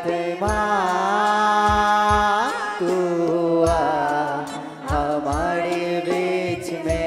आत्मा तू आ हमारे बीच में।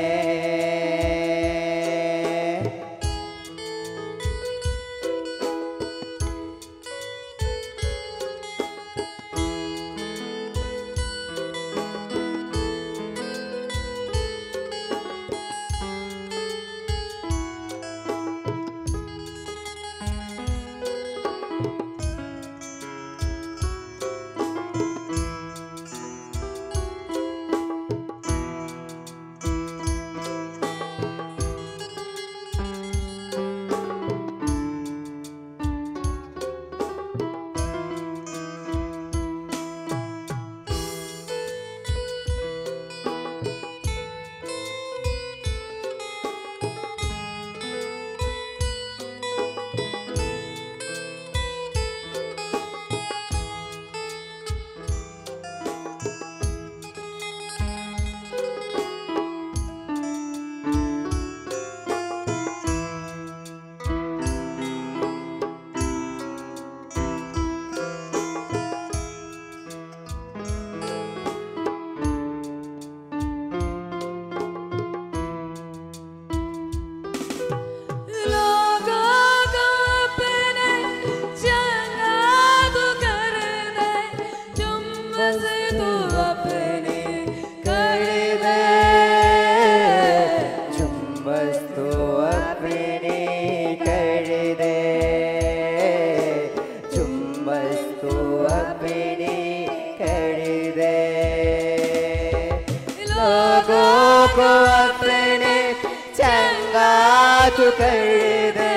तू कर दे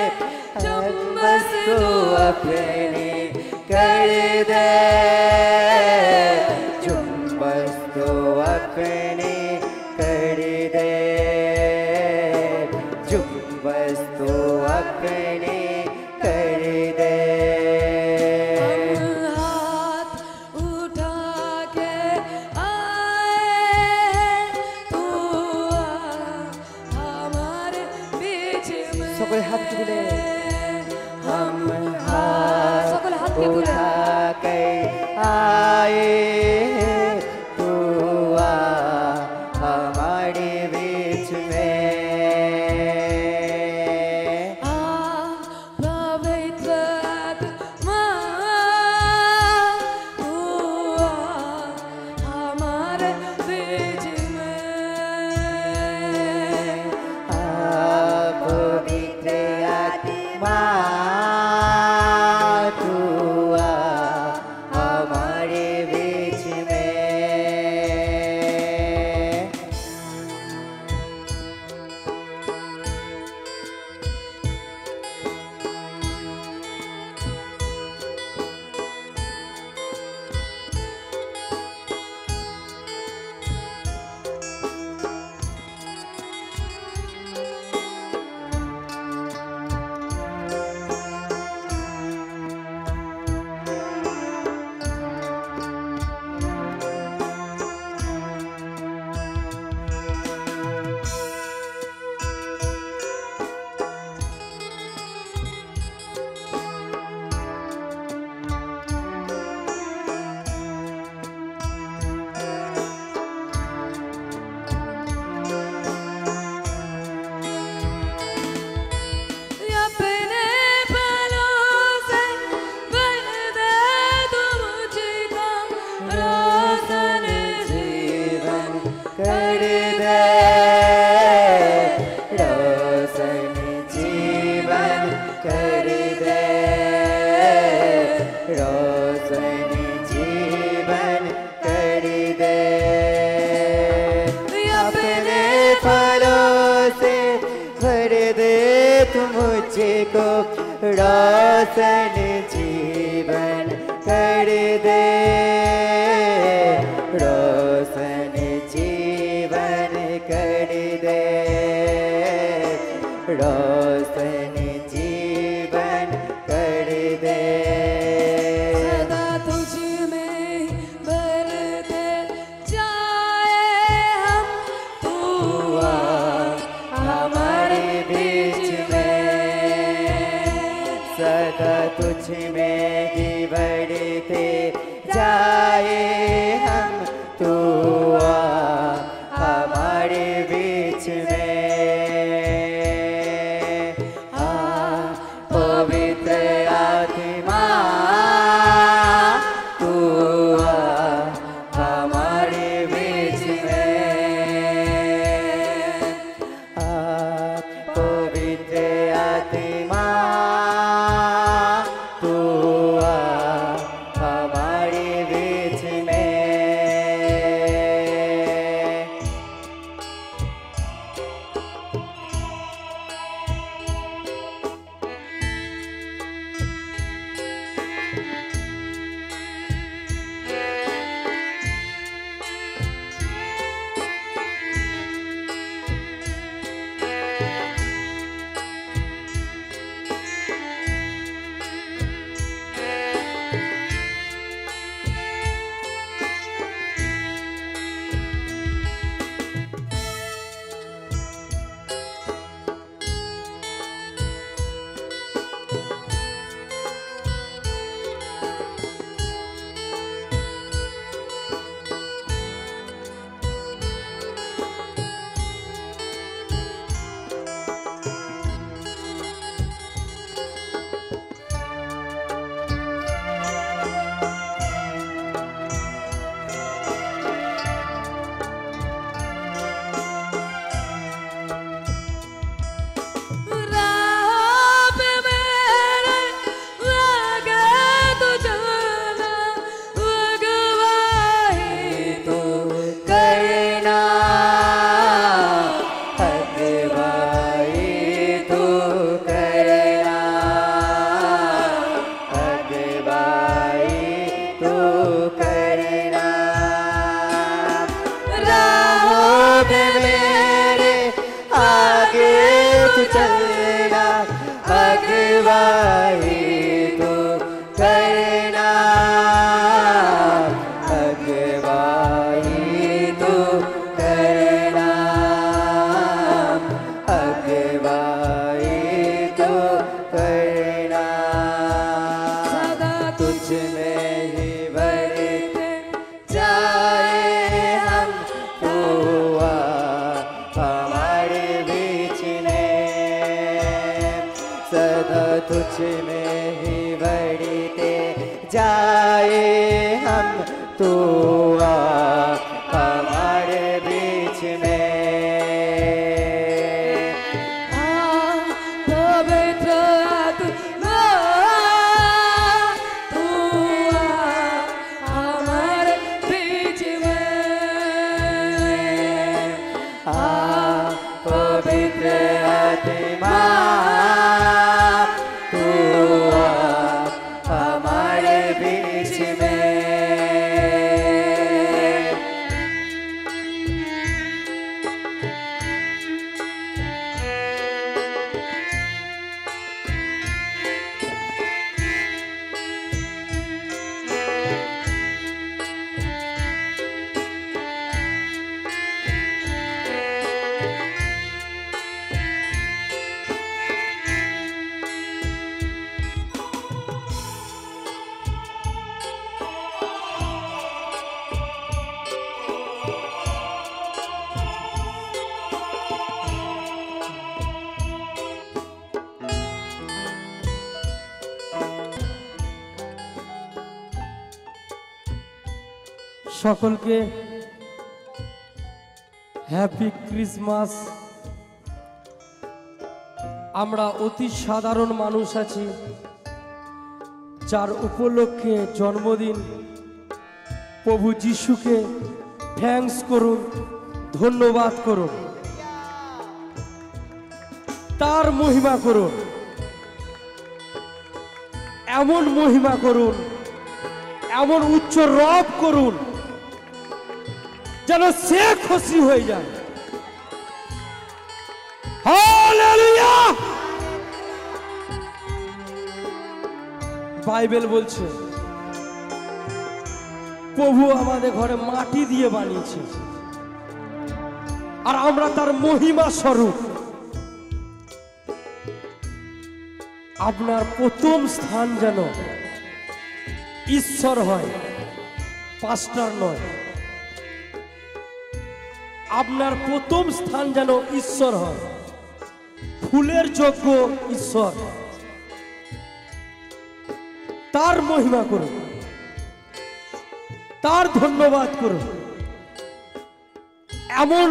बस तू अपनी कर दे बस तू अपनी कर दे बस तू अपनी कर दे। हाथ उठा के आए तू हमारे बीच में। সকলে হাত তুলে हम हाथ उठा के आए तू आ हमारे बीच में। पवित्र आत्मा तू हमारे बीच में। पवित्र आत्मा तू आ हमारे बीच में। कर दे रोशन जीवन कर दे रोशन जीवन कर दे। अपने फलों से भर दे तू मुझको रोशन जीवन कर दे रोशन जीवन कर दे रोशन जीवन कर दे। सदा तुझ में भरते जाए हम तू हमारे बीच में। सदा तुझ में ही भर थे जाए हम तू आ हमारे बीच में पवित्र आत्मा तू आ हमारे बीच में पवित्र आत्मा तू आ हमारे बीच में चलना अगवाई तो करना अगवाई तो करना अगवाई तो करना सदा तुझ में ही बढ़ते जाए हम तो आ हमारे बीच में सदा तुझ में ही बढ़ते जाए हम तो आ हमारे बीच में पवित्र आत्मा तू आ हमारे बीच में पवित्र आत्मा तू आ हमारे बीच में সকলকে হ্যাপি ক্রিসমাস। আমরা অতি সাধারণ মানুষ আছি, যার উপলক্ষে জন্মদিন। প্রভু যিশুকে থ্যাঙ্কস করুন, ধন্যবাদ করুন, তার মহিমা করুন, এমন মহিমা করুন, এমন উচ্চ রব করুন যেন সে খুশি হয়ে যায়। হালেলুয়া! বাইবেল বলছে প্রভু আমাদের ঘরে মাটি দিয়ে বানিয়েছে, আর আমরা তার মহিমা স্বরূপ। আপনার প্রথম স্থান যেন ঈশ্বর হয়, পাস্টার নয়। আপনার প্রথম স্থান যেন ঈশ্বর হয়, ফুলের যোগ্য ঈশ্বর, তার মহিমা করুন, তার ধন্যবাদ করুন, এমন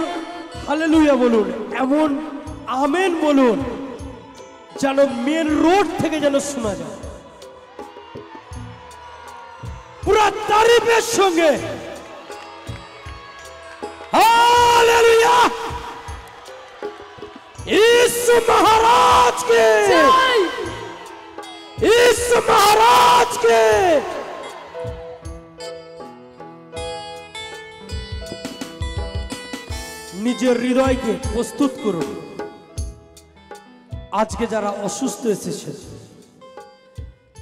হালেলুয়া বলুন, এমন আমেন বলুন যেন মেন রোড থেকে যেন শোনা যায়, পুরা তারিফের সঙ্গে। हालेलुया! यीशु महाराज के, यीशु महाराज के। নিজের হৃদয়কে প্রস্তুত করুন। আজকে যারা অসুস্থ এসেছে,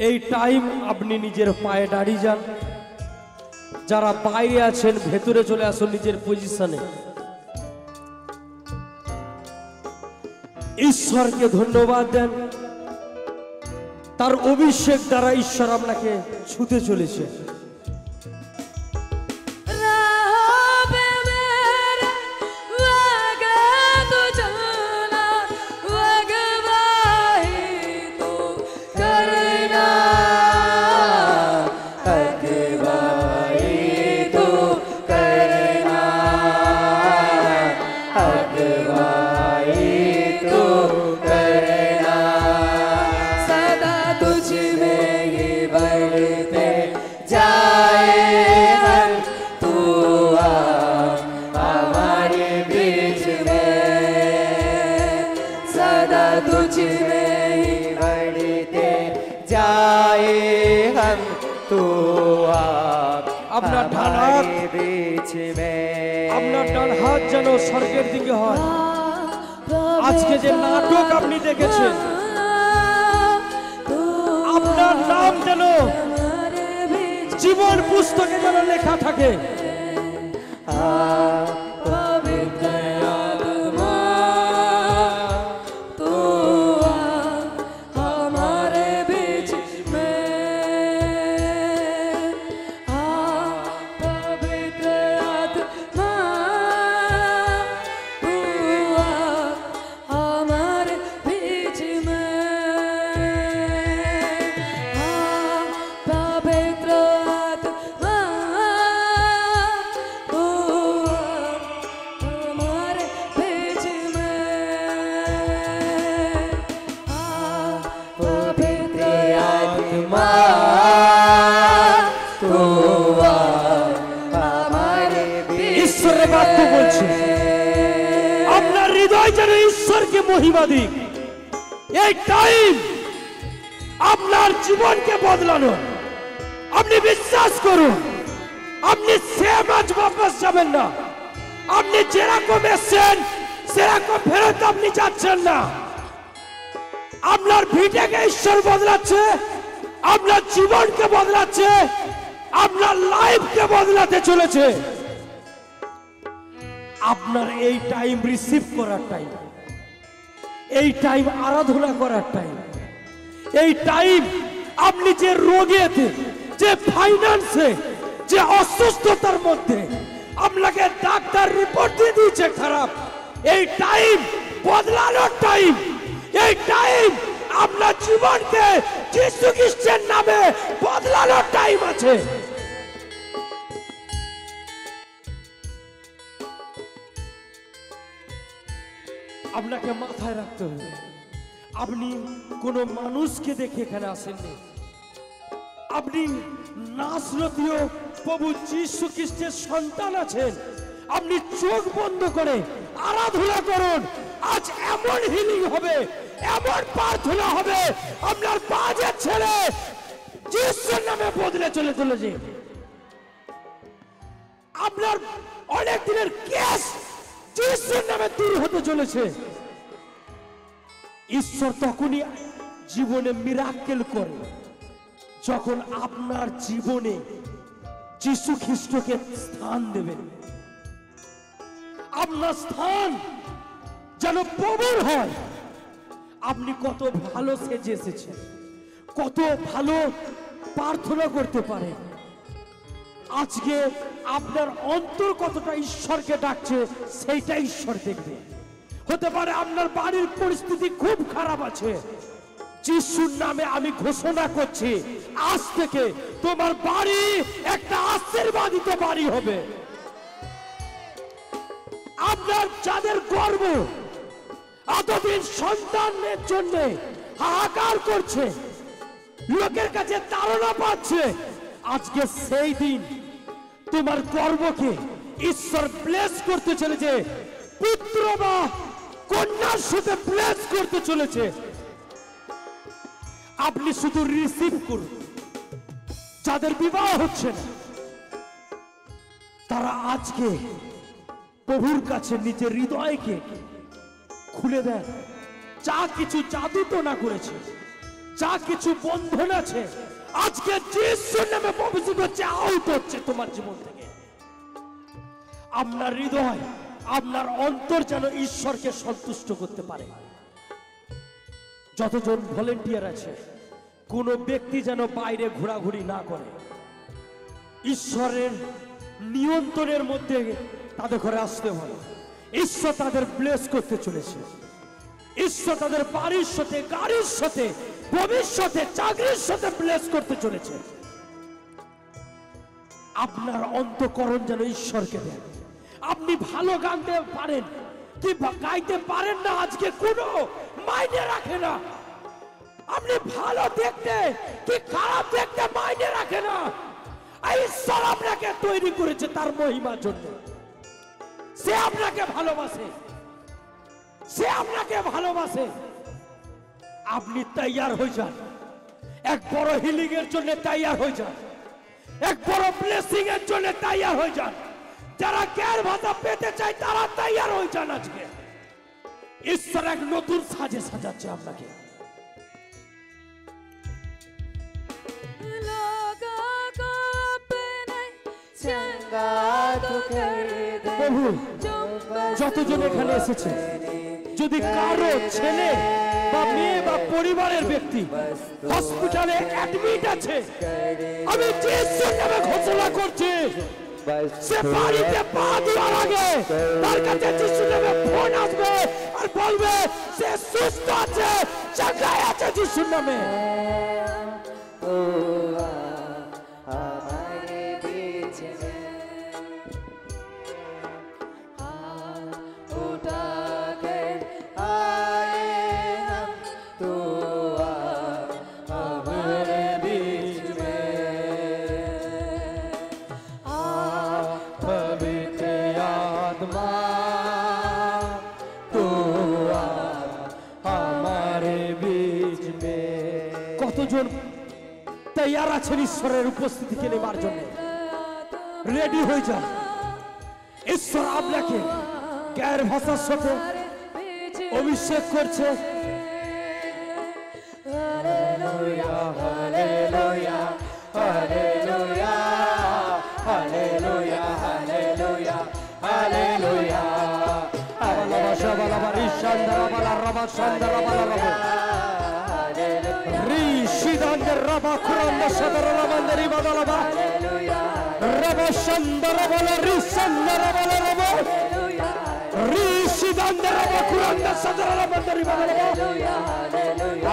এই টাইম আপনি নিজের পায়ে দাঁড়িয়ে যান। যারা বাইরে আছেন ভেতরে চলে আসুন নিজের পজিশনে। ঈশ্বরকে ধন্যবাদ দেন, তার অভিষেক দ্বারা ঈশ্বর আপনাকে ছুঁতে চলেছে। আপনার ডান হাত যেন স্বর্গের দিকে হয়। আজকে যে নাটক আপনি দেখেছেন, আপনার নাম যেন জীবন পুস্তকে যেন লেখা থাকে। আপনার হৃদয় যেন ঈশ্বরকে মহিমা দিক। এই টাইম আপনার জীবনকে বদলানো। আপনি বিশ্বাস করুন, আপনি সেম আজ বাপস যাবেন না। আপনি যেরকম এসেছেন সেরকম ফেরত আপনি যাচ্ছেন না। আপনার ভিটাকে ঈশ্বর বদলাচ্ছে, আপনার জীবনকে বদলাচ্ছে, আপনার লাইফকে বদলাতে চলেছে। আপনার এই টাইম রিসিভ করার টাইম, এই টাইম আরাধনা করার টাইম, এই টাইম আপনি যে রোগেতে, যে ফাইন্যান্সে, যে অসুস্থতার মধ্যে আপনাকে ডাক্তার রিপোর্ট দিয়ে দিয়েছে খারাপ, এই টাইম বদলানোর টাইম। এই টাইম আপনার জীবনকে যিশু খ্রিস্টের নামে বদলানোর টাইম আছে। আপনাকে মাথায় রাখতে হবে, আপনি কোনো মানুষকে দেখে এখানে আসেননি। আপনি নাসরতীয় প্রভু যীশু খ্রিস্টের সন্তান আছেন। আপনি চোখ বন্ধ করে আরাধনা করুন। আজ এমন হিলিং হবে, এমন প্রার্থনা হবে, আপনার বাজে ছেলে যিশুর নামে বদলে চলেছে। আপনার অনেক দিনের কেস যিশুর নামে দূর হতে চলেছে। ঈশ্বর তখনই জীবনে মিরাকেল করে যখন আপনার জীবনে যিশু খ্রিস্টকে স্থান দেবেন। আপনার স্থান যেন প্রবল হয়। আপনি কত ভালো সেজে এসেছেন, কত ভালো প্রার্থনা করতে পারেন। আজকে আপনার অন্তর কতটা ঈশ্বরকে ডাকছে সেইটা ঈশ্বর দেখবে। হতে পারে আপনার বাড়ির পরিস্থিতি খুব খারাপ আছে, যিশুর নামে আমি ঘোষণা করছি আজ থেকে তোমার বাড়ি একটা আশীর্বাদিত বাড়ি হবে। আপনার যাদের গর্ব এতদিন সন্তানের জন্য হাহাকার করছে, লোকের কাছে তাড়না পাচ্ছে, আজকে সেই দিন তোমার গর্বকে ঈশ্বর ব্লেস করতে চলেছে, পুত্র বা কন্যার সাথে ব্লেস করতে চলেছে। আপনি শুধু রিসিভ করুন। যাদের বিবাহ হচ্ছে না তারা আজকে প্রভুর কাছে নিজের হৃদয়কে খুলে দেন। যা কিছু জাদু তো না করেছে, যা কিছু বন্ধন আছে, আজকে যিশুর নামে পবিত্র হচ্ছে, আউট হচ্ছে তোমার জীবন থেকে। আপনার হৃদয়, আপনার অন্তর যেন ঈশ্বরকে সন্তুষ্ট করতে পারে। যতজন ভলেন্টিয়ার আছে, কোন ব্যক্তি যেন বাইরে ঘোরাঘুরি না করে, ঈশ্বরের নিয়ন্ত্রণের মধ্যে তাদের ঘরে আসতে হয়। ঈশ্বর তাদের ব্লেস করতে চলেছে। ঈশ্বর তাদের বাড়ির সাথে, গাড়ির সাথে, ভবিষ্যতে চাকরির সাথে ব্লেস করতে চলেছে। আপনার অন্তঃকরণ যেন ঈশ্বরকে দেন। আপনি ভালো গাইতে পারেন কি গাইতে পারেন না, আজকে কোনো মাইনে রাখে না। আপনি ভালো দেখতে কি খারাপ দেখতে মাইনে রাখে না। ঈশ্বর আপনাকে তৈরি করেছে তার মহিমার জন্য। সে আপনাকে ভালোবাসে, সে আপনাকে ভালোবাসে। আপনি তৈয়ার হয়ে যান, এক বড় হিলিং এর জন্য তৈয়ার হয়ে যান, এক বড় ব্লেসিং এর জন্য তৈয়ার হয়ে যান। যারা জ্ঞান ভাতা পেতে চায় তারা তৈয়ার হয়ে যান। আজকে ঈশ্বর এক নতুন সাজে সাজাচ্ছে আপনাকে। প্রভু, যতজন এখানে এসেছে, যদি কারো ছেলে বা মেয়ে বা পরিবারের ব্যক্তি হসপিটালে অ্যাডমিট আছে, আমি যিশুর নামে ঘোষণা করছি, সে বাড়িতে পা দেওয়ার আগে তার কাছে যিশুর নামে ফোন আসবে আর বলবে সে সুস্থ আছে, চাঙ্গাই আছে যিশুর নামে। কতজন তৈয়ার আছেন ঈশ্বরের উপস্থিতিকে নেবার জন্য? রেডি হয়ে যান। ঈশ্বর আপনাকে জ্ঞান ভাষার সাথে অভিষেক করছে। Hallelujah, hallelujah, hallelujah, hallelujah, hallelujah, hallelujah. বালা শাবালা বারি শান্দারা বালা রবা শান্দারা বালা রবা রি শিদান্দের রবা কুরান্দ শাদারা রবান্দারি বালা রবা রবা শান্দারা বালা রি শান্দারা বালা রবা রি শিদান্দের রবা কুরান্দ শাদারা রবান্দারি বালা রবা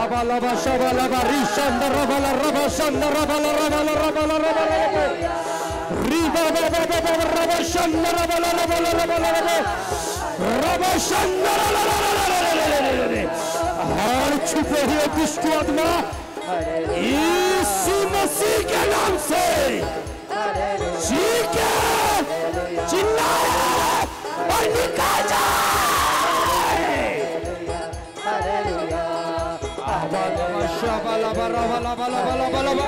আবালা বা শাবালা বারি শান্দারা বালা রবা শান্দারা বালা রবা রবা রবা রি বাবা বাবা বাবা রবা শান্দারা বালা রবা রবা রবা रबा शंकर हर छुपे हुए दुष्ट आत्मा यीशु मसीह के नाम से चीखे चिल्लाए और निकाल जाए। रबा शबाला बला बला बला बला बला बला बला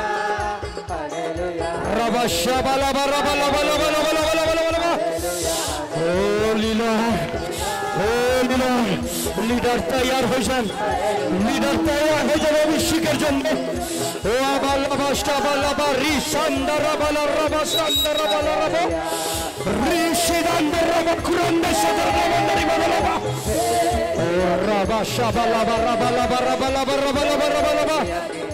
লিডার তৈয়ার হয়ে যান, লিডার তৈয়ার হয়ে যাবে অভিষেকের জন্য। ও আবালা শাবালা রি শান্দারা বালা রবা শান্দারা বালা রবা রি শিদান্দার রবা কুরান্দা শাদারা বান্দারি বালা রবা ও রবা শাবালা রবা রবা রবা রবা রবা রবা রবা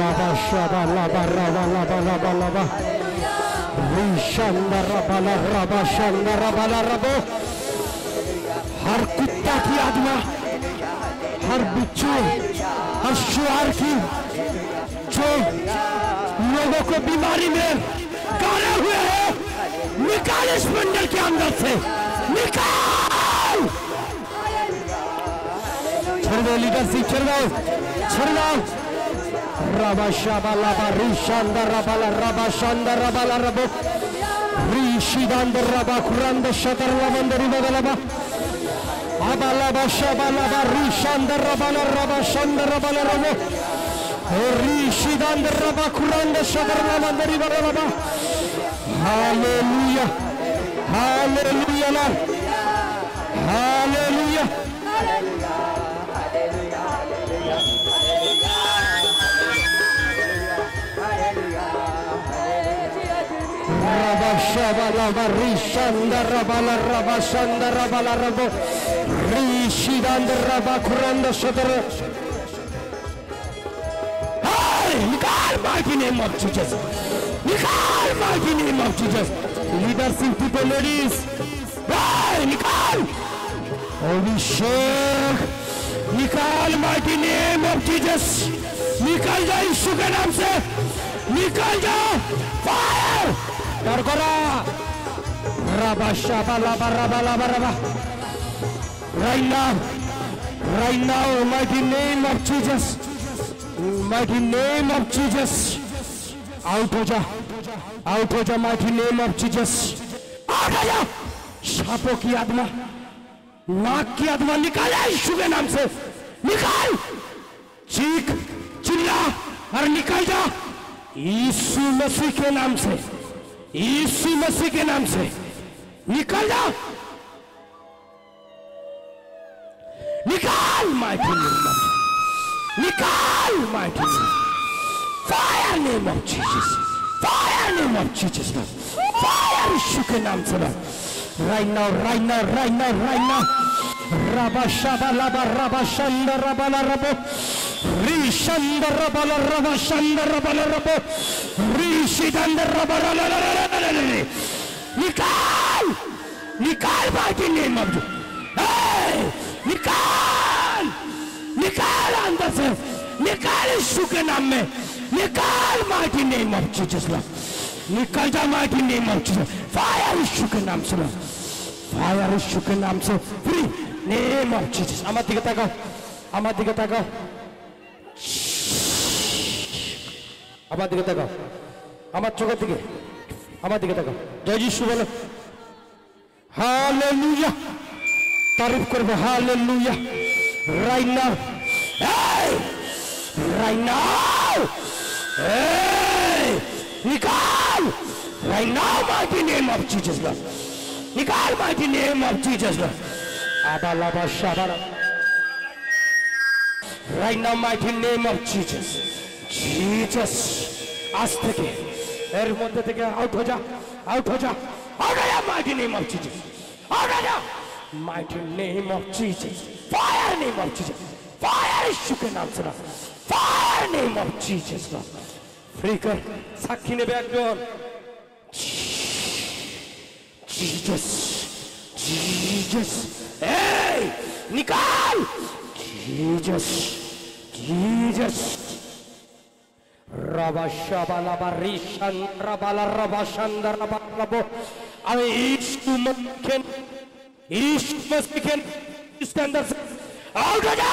Raba shaba laba raba laba laba laba. Rishanda raba la raba shanda raba la rabo. हर कुत्ता की आत्मा, हर बिच्छू, हर शुआर की जो लोगों को बीमारी में गाड़े हुए हैं, निकाल इस मंडल के अंदर से, निकाल। छोड़ दो लीडरशिप, छोड़ दो, छोड़ दो। रबा शाबा लाबा रिशांदा रबा ला रबा शांदा रबा ला रबो रिशिदांद रबा कुरांद शतर लवंदरी बदलबा Abalaba shabalaba rishandar rabala raba shandar rabala rabo rishidandar raba kuranda shadar lamandari balaba. Hallelujah, hallelujah, Lord, hallelujah, Raba shabalaba rishandar rabala raba shandar rabala rabo Rishidandar raba kuranda shadar. Hey, Nikal, mighty name of Jesus. Nikal, mighty name of Jesus. Leadership people, ladies. Hey, Nikal. Holy Sheikh. Nikal, mighty name of Jesus. Nikal ja यीशु के नाम से. Nikal ja. Fire. Darkora. Raba shaba laba raba laba raba. Right now, mighty name of Jesus, mighty name of Jesus, out हो जा, mighty name of Jesus, out हो जा, सांपों की आत्मा, नाक की आत्मा निकाल यीशु के नाम से, निकाल, चीख, चिल्ला और निकाल जा, यीशु मसीह के नाम से, यीशु मसीह के नाम से, निकाल जा. Nikal, mighty name of Jesus. Nikal, mighty name. Fire name of Jesus. Fire name of Jesus. Fire यीशु के नाम से. Right now. Rabba shaba laba raba shanda raba la rabo. Rishanda raba la raba shanda raba la rabo. Rishidanda raba la la la la la la. Nikal, mighty name of Jesus. Hey! निकाल अंदर से, निकाल यीशु के नाम में, निकाल mighty name of Jesus ला, निकाल जा mighty name of Jesus, fire यीशु के नाम से ला, fire यीशु के नाम से, free name of Jesus. आमार दिखे ताकाओ, आमार दिखे ताकाओ, आमार चोखर दिखे, आमार दिखे ताकाओ, जय यीशु बोलो, Hallelujah. तारीफ करबो hallelujah. Right now, hey, right now, hey, निकाल, right now, mighty name of Jesus Lord, निकाल mighty name of Jesus Lord. Abalaba shabala. Right now, mighty name of Jesus, Jesus. आज থেকে এর মধ্যে থেকে out हो जा, mighty name of Jesus, out हो जा. Mighty name of Jesus, fire name of Jesus, fire यीशु के नाम से, fire name of Jesus Lord. Free कर, साक्षी ने बैठ गया. Jesus, hey, निकाल, Jesus. Raba shaba laba rishan rabala raba shanda raba labo. अरे यीशु मसीह के इसके अंदर से आउट हो जा,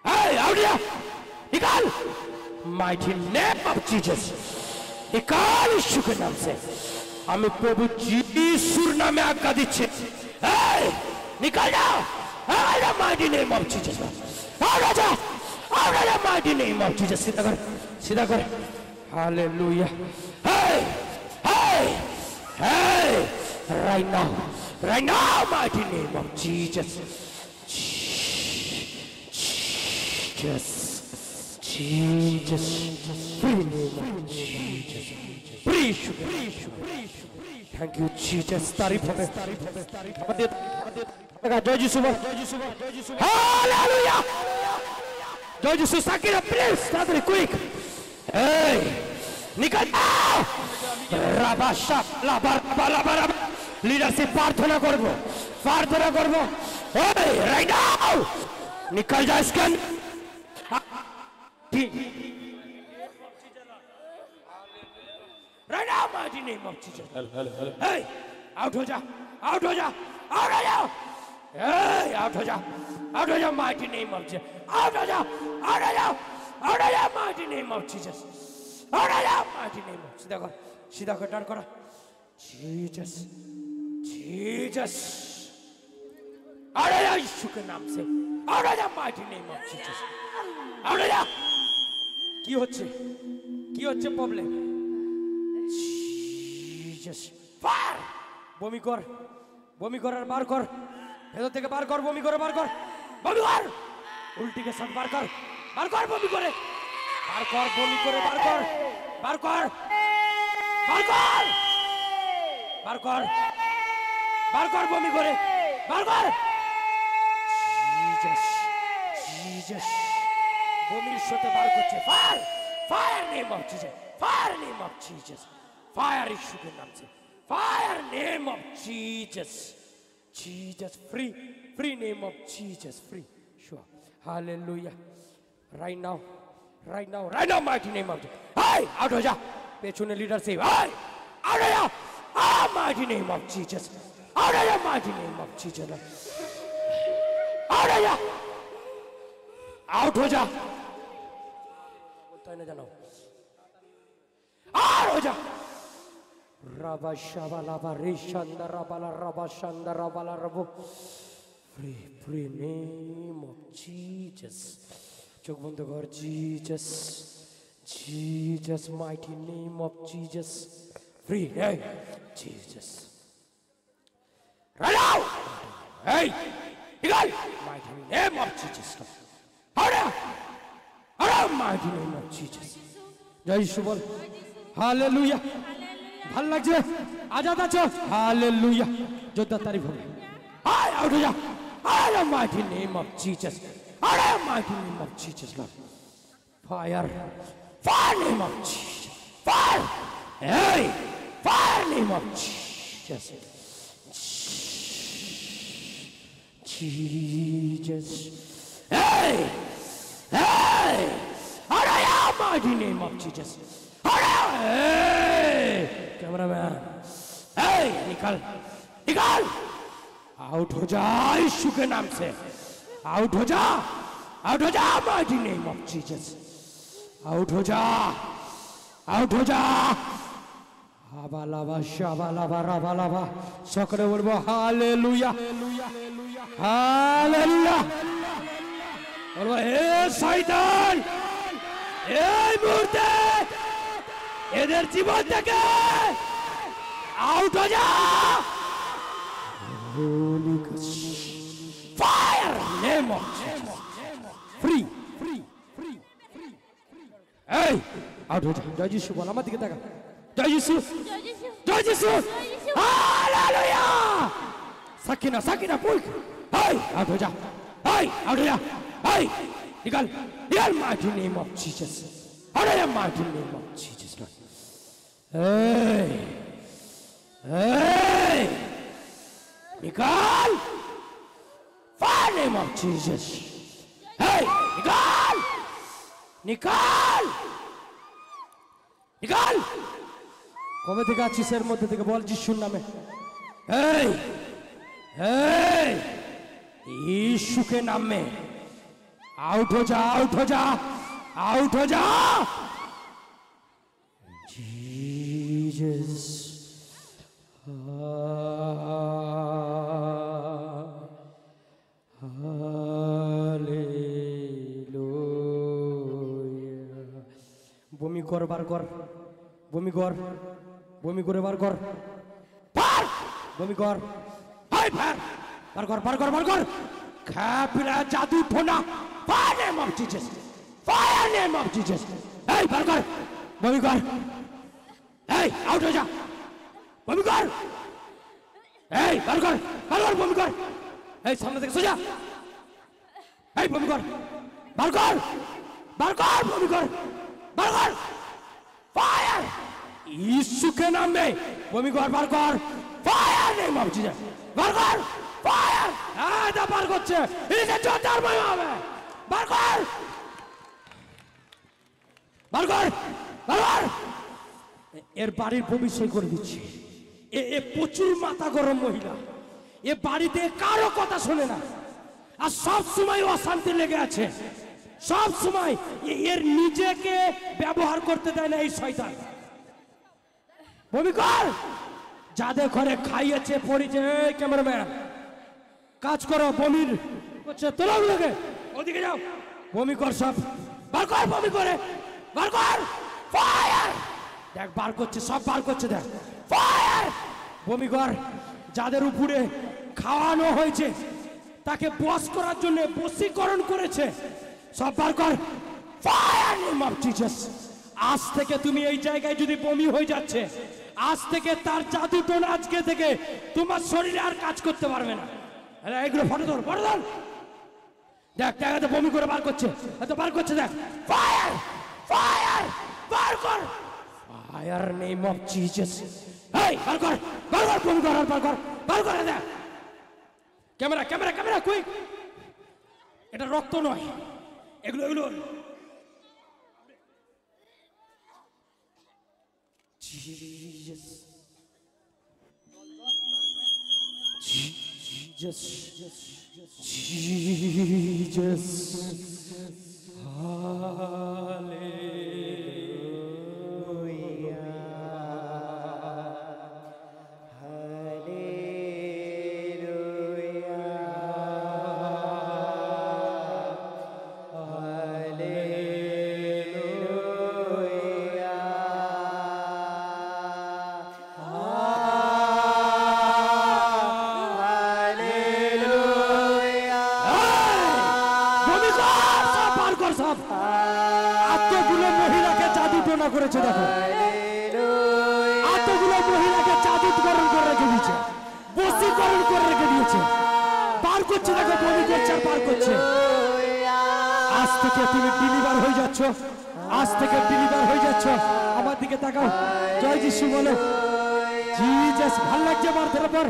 आउट जा, निकाल माइटी नेम ऑफ जीसस, निकाल यीशु के नाम से. আমি প্রভু যিশুর নামে আজ্ঞা দিচ্ছি, নিকাল যাও, মাইটি নেম অফ জিসাস, আউট যা, মাইটি নেম অফ জিসাস. सीधा कर, hallelujah. Hey, right now, mighty name of Jesus. Jesus, free name of Jesus. Free. Thank you, Jesus. तारीफ है. जय यीशु. Hallelujah. জয় যিশু সাকিরা প্লিজ তাড়াতাড়ি কুইক এই নিকল রাবাশা লাবার লাবার লিডারশিপ প্রার্থনা করব এই রাইট নাও নিকল যা scan right now mighty name of Jesus hey out ho ja hey out ho ja mighty name of Jesus out ho ja mighty name of Jesus out ho ja mighty name of सीधा कर turn करो Jesus out ho ja यीशु के नाम से out ho ja mighty name of Jesus out ho ja কি হচ্ছে problem Jesus fire বমি কর আর বার কর ভেতর থেকে বার কর বমি কর উল্টি के साथ বার কর বমি করে বার কর বমি করে বার কর বমি করে বার কর জিসাস বমির সাথে বার করছে fire name of Jesus fire Yeshu के नाम से fire name of Jesus free name of Jesus free sure hallelujah right now mighty name of हाय आउट हो जा पेछुने लीडर से हाय आउट हो जा mighty name of Jesus out हो जा mighty name of Jesus out हो जा बोलता है ना जानो आउट हो जा Rabba Shabala Barishanda Rabala Rabba Shanda Rabala Rabu free name of Jesus Chokbundu God Jesus mighty name of Jesus free hey Jesus right now hey Igal mighty name of Jesus Hara mighty name of Jesus Jai Shubal Hallelujah ভাল লাগছে আজাদ আছো hallelujah যোদ্ধা তারিফ হবে high out হয়ে যা I am mighty name of Jesus I am mighty name of Jesus lord fire name of Jesus fire এই fire name of Jesus এই I am mighty name of Jesus cameraman निकल out हो जा यीशु के नाम से आउट हो जा mighty name of Jesus out हो जा हाबालाबा शाबालाबा राबालाबा सकरे बोलबो हालेलुया बोलबो हे शैतान এই মুহূর্তে এদের জীবন থেকে আউট হয়ে যা holy ghost fire name of free এই আউট হয়ে যা জয় যিশু বল আমার দিকে তাকা জয় যিশু হালেলুয়া সাকিনা পুল এই আউট হয়ে যা এই নিকাল mighty name of Jesus hallelujah mighty name of Jesus Lord hey Nikal fire name of Jesus hey Nikal কবে থেকে আছিস এর মধ্যে থেকে বল যিশুর নামে hey यीशु के नाम में आउट हो जा जीसस हालेलुया বমি করে বার কর বমি করে বার কর বমি কর হাই বার কর খাপিলা জাদু ঠোনা Fire name of Jesus. Hey, Barkar, bobby kar. Hey, out ho ja. Bobby kar. Hey, Barkar, bobby kar. Hey, samne dekh so ja. Hey, bobby kar. বার কর, বার কর, বমি কর, বার কর, ফায়ার ইসুকে নামে বমি কর, বার কর, ফায়ার নেম অফ জিসাস, বার কর, ফায়ার। এটা বার করছে, এটা জোরদার বমি হবে, বার কর, বার কর, বার কর। এর বাড়ির ভবিষ্যৎ করে দিচ্ছি। এ প্রচুর মাথা গরম মহিলা, এ বাড়িতে কারো কথা শোনে না, আর সব সময় অশান্তি লেগে আছে, সব সময় এর নিজেকে ব্যবহার করতে দেয় না এই শয়তান। বমি কর, যাদের ঘরে খাইয়েছে পড়িয়েছে, ক্যামেরাম্যান কাজ করো, বমির করছে তোলা লোকে, ওদিকে যাও, বমি কর, সব বার কর, বমি করে বার কর, ফায়ার। দেখ বার করছে, সব বার করছে, দেখ ফায়ার। বমি কর, যাদের উপরে খাওয়ানো হয়েছে, তাকে বশ করার জন্য বশীকরণ করেছে, সব বার কর, ফায়ার নেম অফ জিসাস। আজ থেকে তুমি এই জায়গায় যদি বমি হয়ে যাচ্ছে, আজ থেকে তার জাদুটোনা আজকে থেকে তোমার শরীরে আর কাজ করতে পারবে না। এগুলো ফটো ধর, ফটো ধর, দেখ দেখ, এত বমি করে বার করছে, এত বার করছে, দেখ ফায়ার, ফায়ার, বার কর, ফায়ার নেম অফ জিসাস। এই বার কর, বার কর, বমি কর, বার কর, বার করে দেখ। Camera, camera, camera, quick. এটা রক্ত নয়, এগুলো এগুলো Jesus, Jesus, Jesus, hallelujah, hallelujah, hallelujah, এতগুলো মহিলাকে জাদুটোনা করেছে, দেখো এতগুলো মহিলাকে জাদুকরণ করে রেখে দিয়েছে, বশীকরণ করে রেখে দিয়েছে, বার করছে, দেখো বমি করছে আর বার করছে। আজ থেকে তুমি ডেলিভার হয়ে যাচ্ছ, আজ থেকে ডেলিভার হয়ে যাচ্ছ। আমার দিকে তাকাও, জয় যিশু বলো, জিসাস। ভাল লাগছে মারতে পর,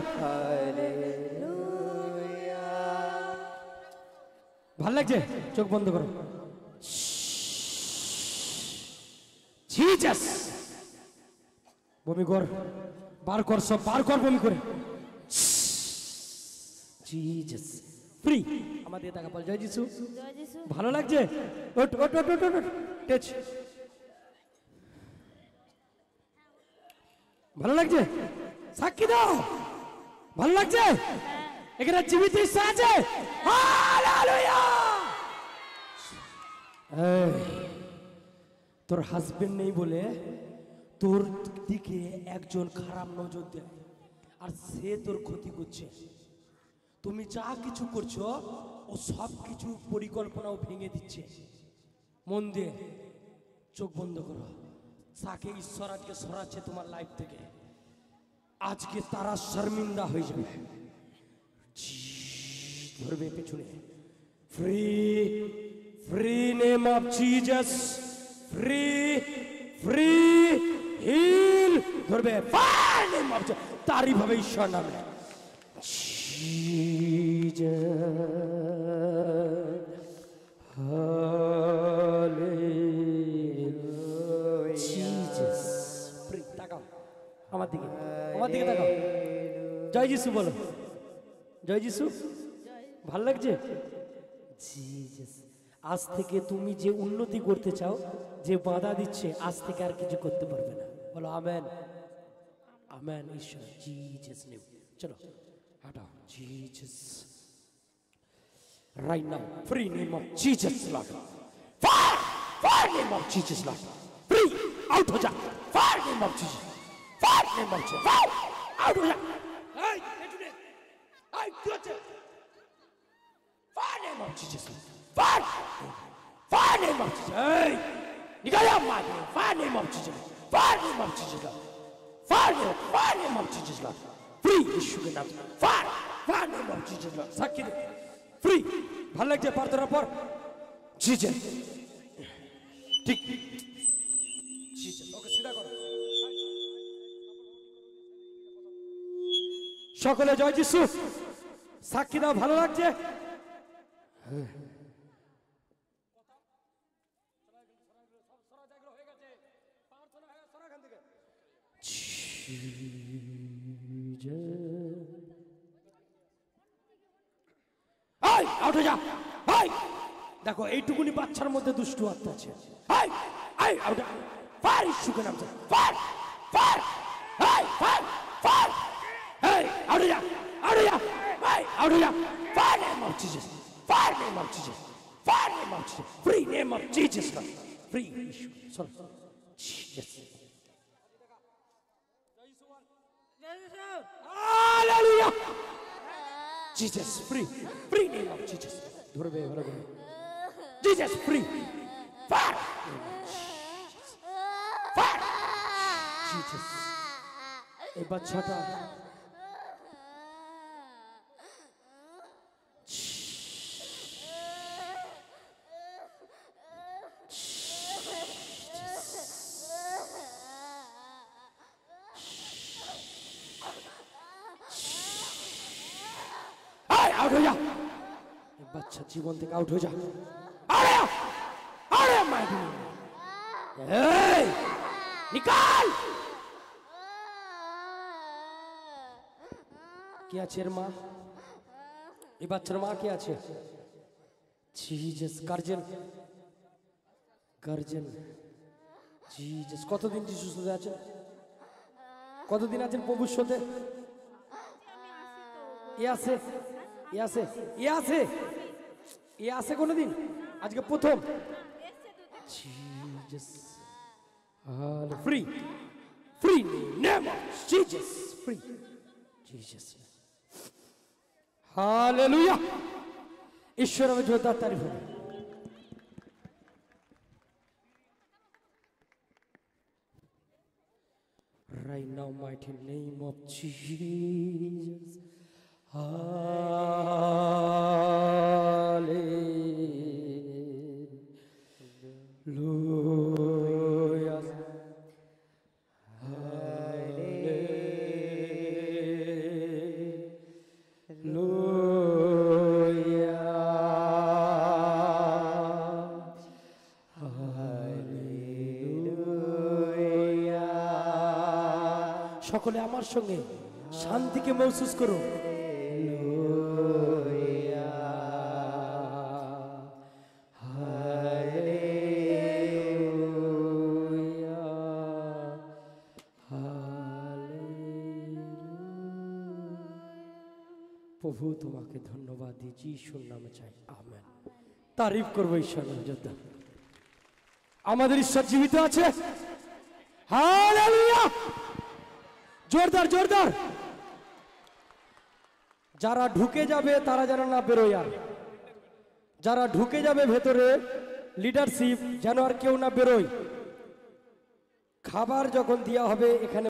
ভাল লাগছে, চোখ বন্ধ করো, জিসাস। বমি কর, বার কর, সব বার কর, বমি করে, জিসাস ফ্রি। আমাদের টাকা বল, জয় যিশু। ভালো লাগছে, ওট ওট ওট ওট ওট, টেচ, ভালো লাগছে, সাক্ষী দাও, ভালো লাগছে, এখানে জীবিত ইচ্ছা আছে, হালেলুয়া। তোর হাজবেন্ড নেই বলে তোর দিকে একজন খারাপ নজর দেয়, আর সে তোর ক্ষতি করছে। তুমি যা কিছু করছো, ও সব কিছু পরিকল্পনাও ভেঙে দিচ্ছে। মন দিয়ে চোখ বন্ধ করো, তাকে ঈশ্বর আজকে সরাচ্ছে তোমার লাইফ থেকে। আজকে তারা শর্মিন্দা হয়ে যাবে। ধরবে পেছনে, free, free name of Jesus, free, free, heal, ধরবে, ফায়ার নেম অফ জিসাস। তারই ভাবে ঈশ্বর নামে তাকাও আমার দিকে, আমার দিকে তাকাও, জয় যিশু বলো, জয় যিশু। ভাল লাগছে, জিসাস। আজ থেকে তুমি যে উন্নতি করতে চাও, যে বাধা দিচ্ছে, আজ থেকে আর কিছু করতে পারবে না। বলো আমেন, আমেন, ঈশ্বর জিসাস নেম। চলো হাঁটাও, Jesus. Right now, free name of Jesus Lord. Fire, fire name of Jesus Lord. Free, out हो जा. Fire name of Jesus. Fire name of Jesus. Fire, out हो जा. Hey, hey, hey, fire name of Jesus. Fire, fire name of Jesus. Hey, निकल जा मार. Fire name of Jesus. Fire name of Jesus Lord. Fire name of Jesus Lord. Free, यीशु के नाम से. Fire name of Jesus Lord. Sakshi they. Free, ভালো লাগছে, পার ধরার পর জিজেস ঠিক জিজেস ওকে সিধা করো সকলে জয় যিশু সাক্ষী দাও ভালো লাগছে দেখো এইটুকুনি বাচ্চার মধ্যে দুষ্টু আত্মা আছে Free name of Jesus. Free. Sorry. Jesus. Hallelujah. Jesus free. Free name of Jesus. ধরবে ভালো করে Jesus free. Fire. Fire. Jesus. এই বাচ্চাটা आउट हो जा बच्चा जीवन থেকে आउट हो जा अरे माय निकाल কি আছে এর মা এই বাচ্চার মা কি আছে জিজাস গার্জেন জিজাস কতদিন যিশুর সাথে আছেন কতদিন আছেন প্রভুর সাথে আছে কোনদিন আজকে প্রথম Jesus free name of Jesus free Jesus hallelujah ঈশ্বরের জোরদার তারিফ হোক right now mighty name of Jesus Hallelujah. সকলে আমার সঙ্গে শান্তিকে মহসুস করো প্রভু তোমাকে ধন্যবাদ দিই যিশুর নামে চাই আমেন তারিফ করবো ঈশ্বরের যোদ্ধা আমাদের ঈশ্বর জীবিত আছে হালেলুয়া জোরদার যারা ঢুকে যাবে তারা যেন না বেরোয় আর যারা ঢুকে যাবে ভেতরে লিডারশিপ যেন আর কেউ না বেরোয় খাবার যখন দেওয়া হবে এখানে